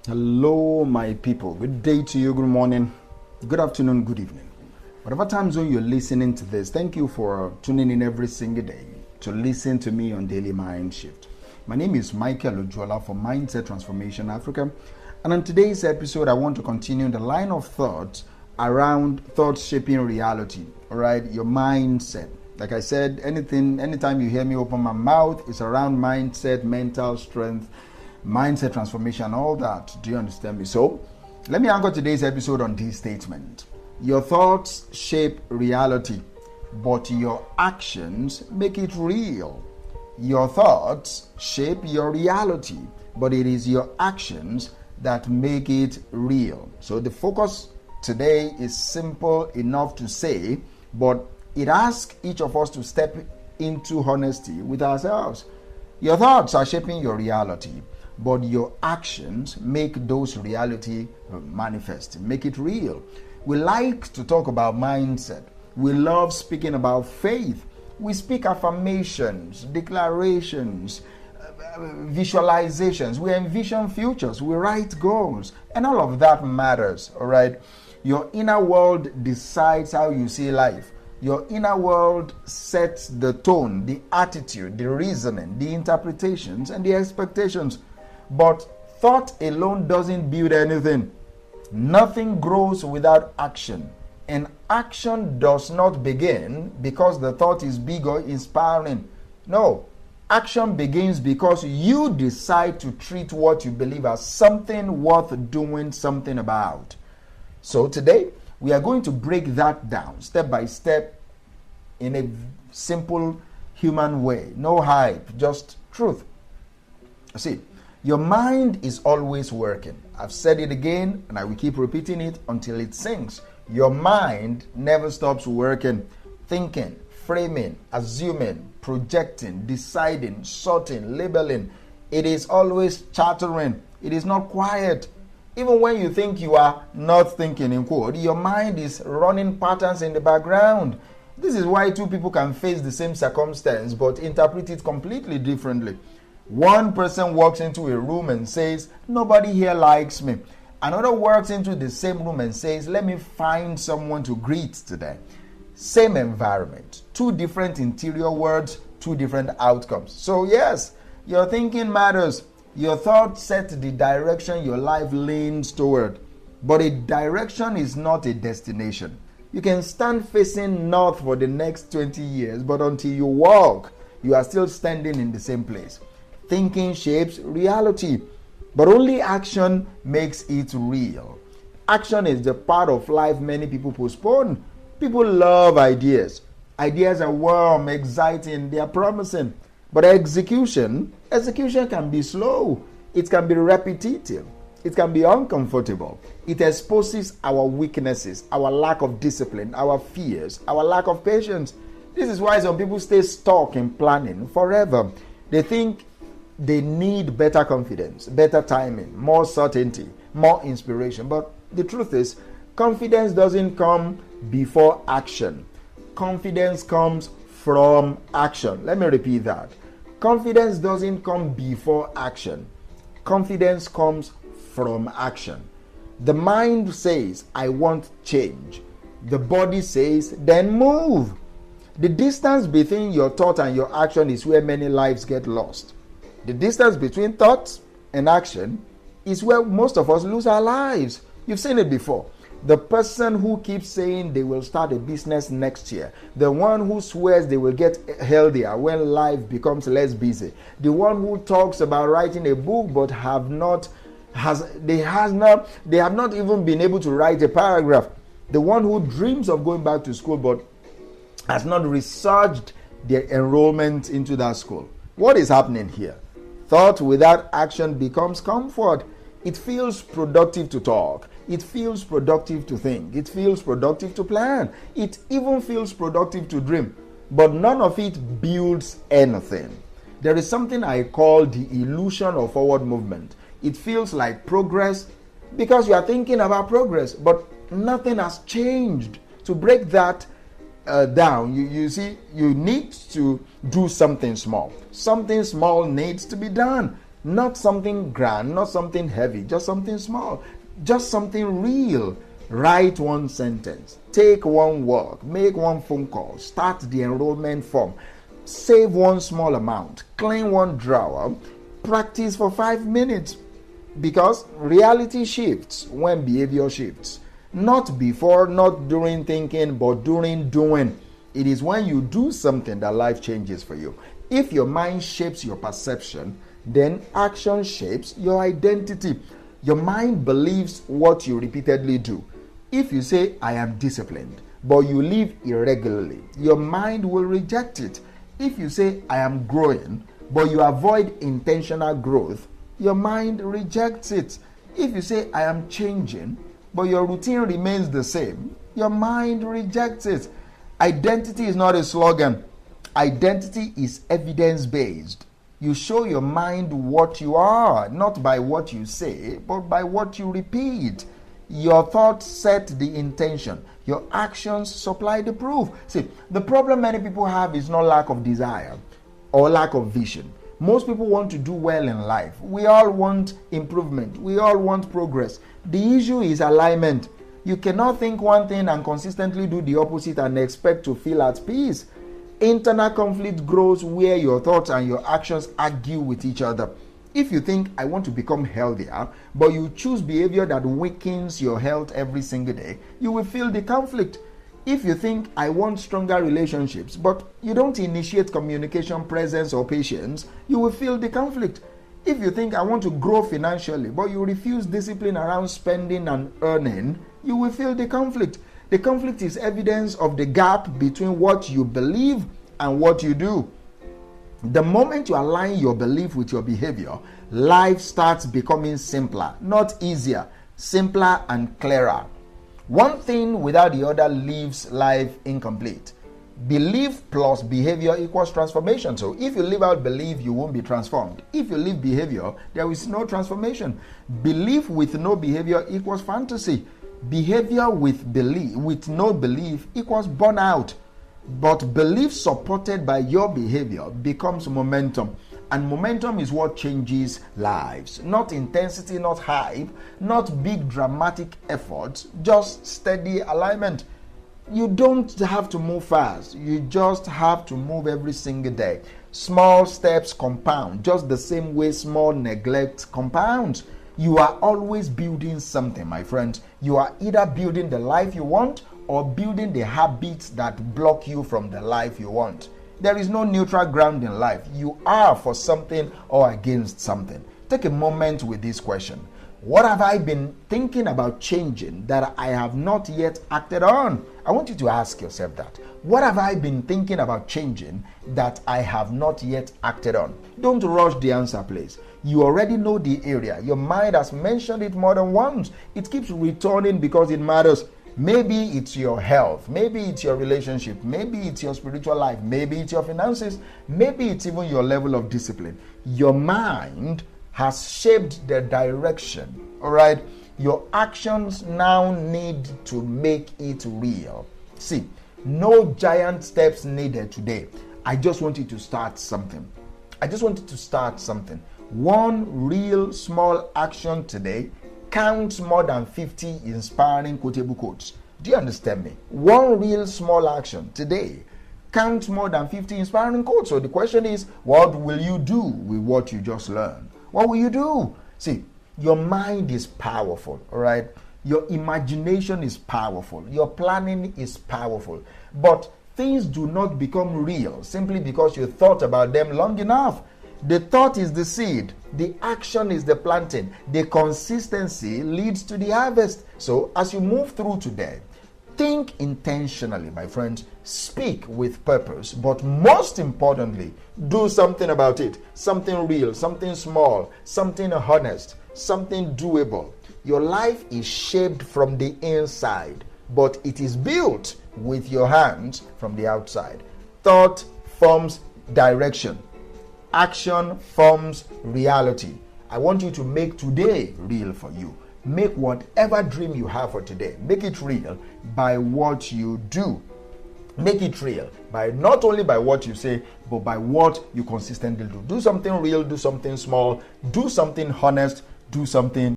Hello, my people. Good day to you, good morning, good afternoon, good evening. Whatever time zone you're listening to this, thank you for tuning in every single day to listen to me on Daily Mind Shift. My name is Michael Ojuola for Mindset Transformation Africa. And on today's episode, I want to continue the line of thought around thought shaping reality. All right, your mindset. Like I said, anytime you hear me open my mouth, it's around mindset, mental strength, mindset transformation, all that. Do you understand me? So let me anchor today's episode on this statement. Your thoughts shape reality, but your actions make it real. Your thoughts shape your reality, but it is your actions that make it real. So the focus today is simple enough to say, but it asks each of us to step into honesty with ourselves. Your thoughts are shaping your reality, but your actions make those reality manifest, make it real. We like to talk about mindset. We love speaking about faith. We speak affirmations, declarations, visualizations. We envision futures. We write goals. And all of that matters, all right? Your inner world decides how you see life. Your inner world sets the tone, the attitude, the reasoning, the interpretations, and the expectations. But thought alone doesn't build anything. Nothing grows without action. And action does not begin because the thought is big or inspiring. No, action begins because you decide to treat what you believe as something worth doing something about. So today, we are going to break that down step by step in a simple human way. No hype, just truth. See, your mind is always working. I've said it again, and I will keep repeating it until it sinks. Your mind never stops working, thinking, framing, assuming, projecting, deciding, sorting, labeling. It is always chattering. It is not quiet. Even when you think you are not thinking, in quote, your mind is running patterns in the background. This is why two people can face the same circumstance but interpret it completely differently. One person walks into a room and says, "Nobody here likes me." Another walks into the same room and says, "Let me find someone to greet today." Same environment, two different interior words, two different outcomes. So yes, your thinking matters. Your thoughts set the direction your life leans toward. But a direction is not a destination. You can stand facing north for the next 20 years, but until you walk, you are still standing in the same place. Thinking shapes reality, but only action makes it real. Action is the part of life many people postpone. People love ideas. Ideas are warm, exciting, they are promising. But execution can be slow. It can be repetitive. It can be uncomfortable. It exposes our weaknesses, our lack of discipline, our fears, our lack of patience. This is why some people stay stuck in planning forever. They think they need better confidence, better timing, more certainty, more inspiration. But the truth is, confidence doesn't come before action. Confidence comes from action. Let me repeat that. Confidence doesn't come before action. Confidence comes from action. The mind says, "I want change." The body says, "Then move." The distance between your thought and your action is where many lives get lost. The distance between thoughts and action is where most of us lose our lives. You've seen it before. The person who keeps saying they will start a business next year, the one who swears they will get healthier when life becomes less busy, the one who talks about writing a book but have not even been able to write a paragraph, the one who dreams of going back to school but has not researched their enrollment into that school. What is happening here? Thought without action becomes comfort. It feels productive to talk. It feels productive to think. It feels productive to plan. It even feels productive to dream. But none of it builds anything. There is something I call the illusion of forward movement. It feels like progress because you are thinking about progress, but nothing has changed. To break that down, you see, you need to do something small. Something small needs to be done. Not something grand, not something heavy, just something small, just something real. Write one sentence, take one walk, make one phone call, start the enrollment form, save one small amount, clean one drawer, practice for 5 minutes. Because reality shifts when behavior shifts. Not before, not during thinking, but during doing. It is when you do something that life changes for you. If your mind shapes your perception, then action shapes your identity. Your mind believes what you repeatedly do. If you say, I am disciplined, but you live irregularly, your mind will reject it. If you say, I am growing, but you avoid intentional growth, your mind rejects it. If you say, I am changing, but your routine remains the same, your mind rejects it. Identity is not a slogan. Identity is evidence-based. You show your mind what you are, not by what you say, but by what you repeat. Your thoughts set the intention. Your actions supply the proof. See, the problem many people have is not lack of desire or lack of vision. Most people want to do well in life. We all want improvement. We all want progress. The issue is alignment. You cannot think one thing and consistently do the opposite and expect to feel at peace. Internal conflict grows where your thoughts and your actions argue with each other. If you think, I want to become healthier, but you choose behavior that weakens your health every single day, you will feel the conflict. If you think, I want stronger relationships, but you don't initiate communication, presence, or patience, you will feel the conflict. If you think, I want to grow financially, but you refuse discipline around spending and earning, you will feel the conflict. The conflict is evidence of the gap between what you believe and what you do. The moment you align your belief with your behavior, life starts becoming simpler, not easier, simpler and clearer. One thing without the other leaves life incomplete. Belief plus behavior equals transformation. So if you live out belief, you won't be transformed. If you live behavior, there is no transformation. Belief with no behavior equals fantasy. Behavior with no belief equals burnout. But belief supported by your behavior becomes momentum. And momentum is what changes lives. Not intensity, not hype, not big dramatic efforts, just steady alignment. You don't have to move fast. You just have to move every single day. Small steps compound, just the same way small neglect compounds. You are always building something, my friend. You are either building the life you want or building the habits that block you from the life you want. There is no neutral ground in life. You are for something or against something. Take a moment with this question. What have I been thinking about changing that I have not yet acted on? I want you to ask yourself that. What have I been thinking about changing that I have not yet acted on? Don't rush the answer, please. You already know the area. Your mind has mentioned it more than once. It keeps returning because it matters. Maybe it's your health, maybe it's your relationship, maybe it's your spiritual life, maybe it's your finances, maybe it's even your level of discipline. Your mind has shaped the direction, all right? Your actions now need to make it real. See, no giant steps needed today. I just want you to start something. One real small action today counts more than 50 inspiring quotable quotes. Do you understand me? One real small action today counts more than 50 inspiring quotes. So the question is, what will you do with what you just learned? What will you do? See, your mind is powerful, all right? Your imagination is powerful. Your planning is powerful. But things do not become real simply because you thought about them long enough. The thought is the seed. The action is the planting. The consistency leads to the harvest. So as you move through today, think intentionally, my friends. Speak with purpose. But most importantly, do something about it. Something real, something small, something honest, something doable. Your life is shaped from the inside, but it is built with your hands from the outside. Thought forms direction. Action forms reality. I want you to make today real for you. Make whatever dream you have for today, make it real by what you do. Make it real, by not only by what you say, but by what you consistently do. Do something real, do something small, do something honest, do something